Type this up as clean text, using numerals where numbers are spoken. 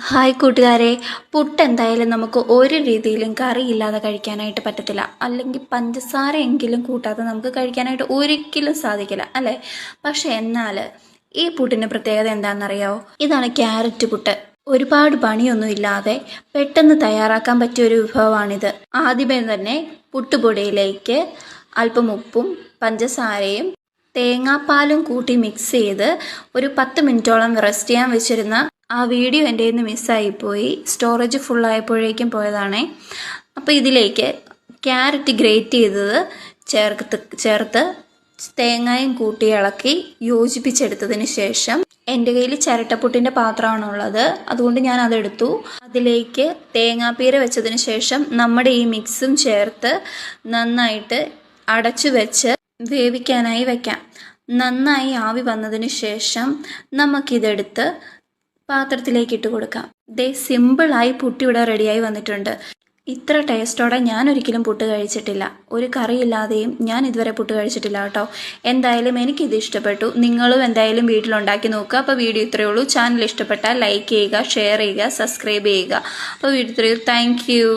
Hi കൂട്ടുകാരെ, പുട്ട് എന്തായാലും നമുക്ക് ഒരു രീതിയിലും കറിയില്ലാതെ കഴിക്കാനായിട്ട് പറ്റത്തില്ല. അല്ലെങ്കിൽ പഞ്ചസാരയെങ്കിലും കൂട്ടാതെ നമുക്ക് കഴിക്കാനായിട്ട് ഒരിക്കലും സാധിക്കില്ല അല്ലേ? പക്ഷെ എന്നാൽ ഈ പുട്ടിൻ്റെ പ്രത്യേകത എന്താണെന്നറിയാവോ? ഇതാണ് ക്യാരറ്റ് പുട്ട്. ഒരുപാട് പണിയൊന്നും ഇല്ലാതെ പെട്ടെന്ന് തയ്യാറാക്കാൻ പറ്റിയ ഒരു വിഭവമാണിത്. ആദ്യമേ തന്നെ പുട്ടുപൊടിയിലേക്ക് അല്പം ഉപ്പും പഞ്ചസാരയും തേങ്ങാപ്പാലും കൂട്ടി മിക്സ് ചെയ്ത് ഒരു 10 മിനിറ്റോളം റെസ്റ്റ് ചെയ്യാൻ വെച്ചിരുന്ന ആ വീഡിയോ എൻ്റെ കയ്യിൽ നിന്ന് മിസ്സായിപ്പോയി. സ്റ്റോറേജ് ഫുള്ളായപ്പോഴേക്കും പോയതാണേ. അപ്പോൾ ഇതിലേക്ക് ക്യാരറ്റ് ഗ്രേറ്റ് ചെയ്തത് ചേർത്ത് തേങ്ങയും കൂട്ടി ഇളക്കി യോജിപ്പിച്ചെടുത്തതിന് ശേഷം എൻ്റെ കയ്യിൽ ചിരട്ടപ്പുട്ടിൻ്റെ പാത്രമാണുള്ളത്, അതുകൊണ്ട് ഞാൻ അതെടുത്തു. അതിലേക്ക് തേങ്ങാപ്പീര വെച്ചതിന് ശേഷം നമ്മുടെ ഈ മിക്സും ചേർത്ത് നന്നായിട്ട് അടച്ചു വെച്ച് വേവിക്കാനായി വയ്ക്കാം. നന്നായി ആവി വന്നതിന് ശേഷം നമുക്കിതെടുത്ത് പാത്രത്തിലേക്ക് ഇട്ട് കൊടുക്കാം. സിമ്പിളായി പുട്ട് ഇവിടെ റെഡിയായി വന്നിട്ടുണ്ട്. ഇത്ര ടേസ്റ്റോടെ ഞാൻ ഒരിക്കലും പുട്ട് കഴിച്ചിട്ടില്ല. ഒരു കറിയില്ലാതെയും ഞാൻ ഇതുവരെ പുട്ട് കഴിച്ചിട്ടില്ല കേട്ടോ. എന്തായാലും എനിക്കിത് ഇഷ്ടപ്പെട്ടു. നിങ്ങളും എന്തായാലും വീട്ടിലുണ്ടാക്കി നോക്കുക. അപ്പോൾ വീഡിയോ ഇത്രയേ ഉള്ളൂ. ചാനൽ ഇഷ്ടപ്പെട്ടാൽ ലൈക്ക് ചെയ്യുക, ഷെയർ ചെയ്യുക, സബ്സ്ക്രൈബ് ചെയ്യുക. അപ്പോൾ വീഡിയോ ഇത്രയേ ഉള്ളൂ. Thank you.